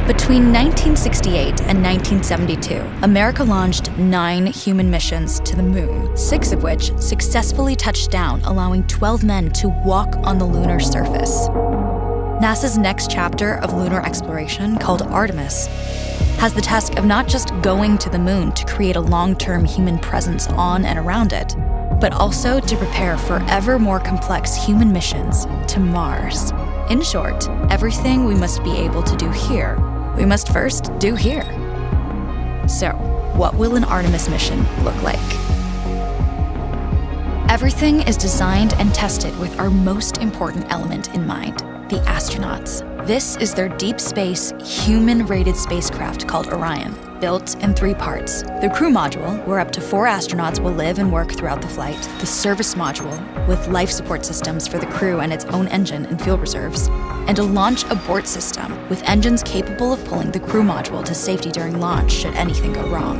Between 1968 and 1972, America launched 9 human missions to the moon, 6 of which successfully touched down, allowing 12 men to walk on the lunar surface. NASA's next chapter of lunar exploration, called Artemis, has the task of not just going to the moon to create a long-term human presence on and around it, but also to prepare for ever more complex human missions to Mars. In short, everything we must be able to do here, we must first do here. So, what will an Artemis mission look like? Everything is designed and tested with our most important element in mind, the astronauts. This is their deep space, human-rated spacecraft called Orion, built in 3 parts. The crew module, where up to 4 astronauts will live and work throughout the flight. The service module, with life support systems for the crew and its own engine and fuel reserves. And a launch abort system, with engines capable of pulling the crew module to safety during launch should anything go wrong.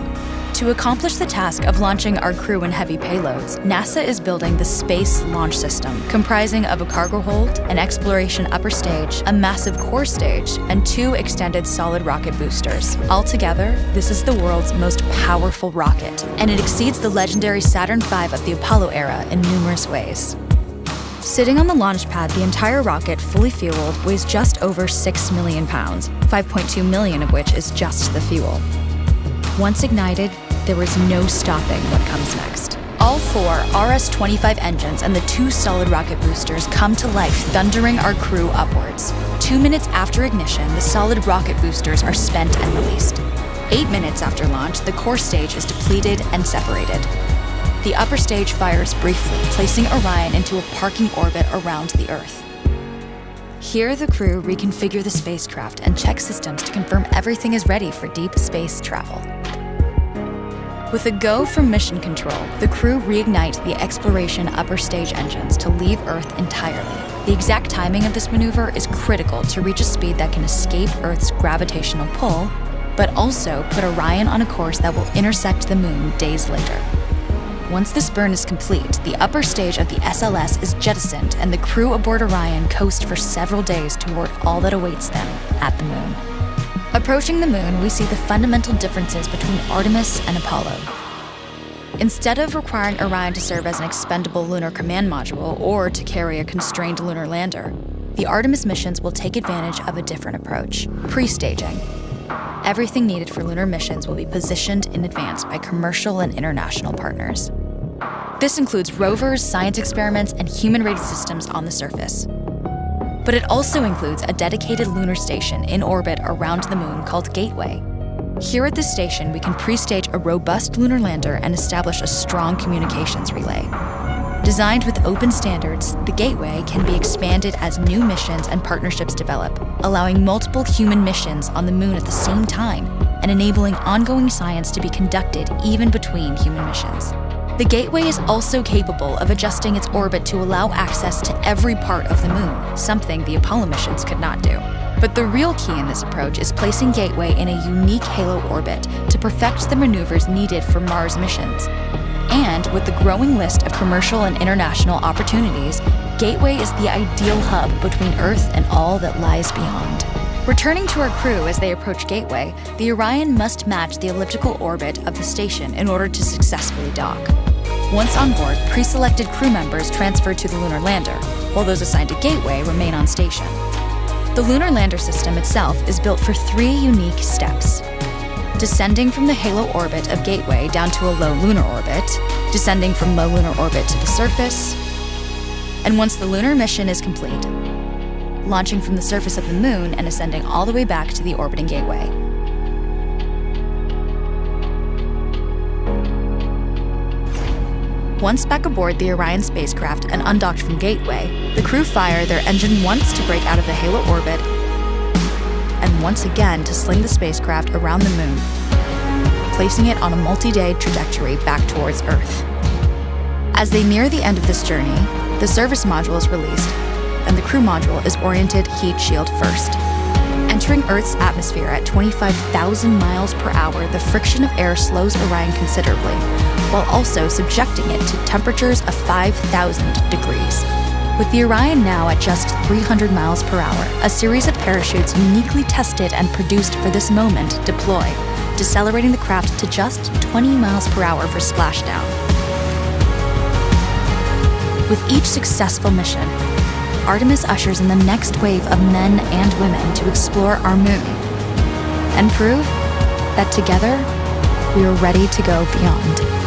To accomplish the task of launching our crew and heavy payloads, NASA is building the Space Launch System, comprising of a cargo hold, an exploration upper stage, a massive core stage, and 2 extended solid rocket boosters. Altogether, this is the world's most powerful rocket, and it exceeds the legendary Saturn V of the Apollo era in numerous ways. Sitting on the launch pad, the entire rocket, fully fueled, weighs just over 6 million pounds, 5.2 million of which is just the fuel. Once ignited, there is no stopping what comes next. All 4 RS-25 engines and the 2 solid rocket boosters come to life, thundering our crew upwards. 2 minutes after ignition, the solid rocket boosters are spent and released. 8 minutes after launch, the core stage is depleted and separated. The upper stage fires briefly, placing Orion into a parking orbit around the Earth. Here, the crew reconfigure the spacecraft and check systems to confirm everything is ready for deep space travel. With a go from mission control, the crew reignite the exploration upper stage engines to leave Earth entirely. The exact timing of this maneuver is critical to reach a speed that can escape Earth's gravitational pull, but also put Orion on a course that will intersect the moon days later. Once this burn is complete, the upper stage of the SLS is jettisoned and the crew aboard Orion coast for several days toward all that awaits them at the moon. Approaching the moon, we see the fundamental differences between Artemis and Apollo. Instead of requiring Orion to serve as an expendable lunar command module or to carry a constrained lunar lander, the Artemis missions will take advantage of a different approach: pre-staging. Everything needed for lunar missions will be positioned in advance by commercial and international partners. This includes rovers, science experiments, and human-rated systems on the surface. But it also includes a dedicated lunar station in orbit around the moon called Gateway. Here at this station, we can pre-stage a robust lunar lander and establish a strong communications relay. Designed with open standards, the Gateway can be expanded as new missions and partnerships develop, allowing multiple human missions on the moon at the same time and enabling ongoing science to be conducted even between human missions. The Gateway is also capable of adjusting its orbit to allow access to every part of the moon, something the Apollo missions could not do. But the real key in this approach is placing Gateway in a unique halo orbit to perfect the maneuvers needed for Mars missions. And with the growing list of commercial and international opportunities, Gateway is the ideal hub between Earth and all that lies beyond. Returning to our crew as they approach Gateway, the Orion must match the elliptical orbit of the station in order to successfully dock. Once on board, pre-selected crew members transfer to the lunar lander, while those assigned to Gateway remain on station. The lunar lander system itself is built for 3 unique steps: descending from the halo orbit of Gateway down to a low lunar orbit, descending from low lunar orbit to the surface, and once the lunar mission is complete, launching from the surface of the moon and ascending all the way back to the orbiting Gateway. Once back aboard the Orion spacecraft and undocked from Gateway, the crew fire their engine once to break out of the halo orbit and once again to sling the spacecraft around the moon, placing it on a multi-day trajectory back towards Earth. As they near the end of this journey, the service module is released, and the crew module is oriented heat shield first. Entering Earth's atmosphere at 25,000 miles per hour, the friction of air slows Orion considerably, while also subjecting it to temperatures of 5,000 degrees. With the Orion now at just 300 miles per hour, a series of parachutes uniquely tested and produced for this moment deploy, decelerating the craft to just 20 miles per hour for splashdown. With each successful mission, Artemis ushers in the next wave of men and women to explore our moon and prove that together we are ready to go beyond.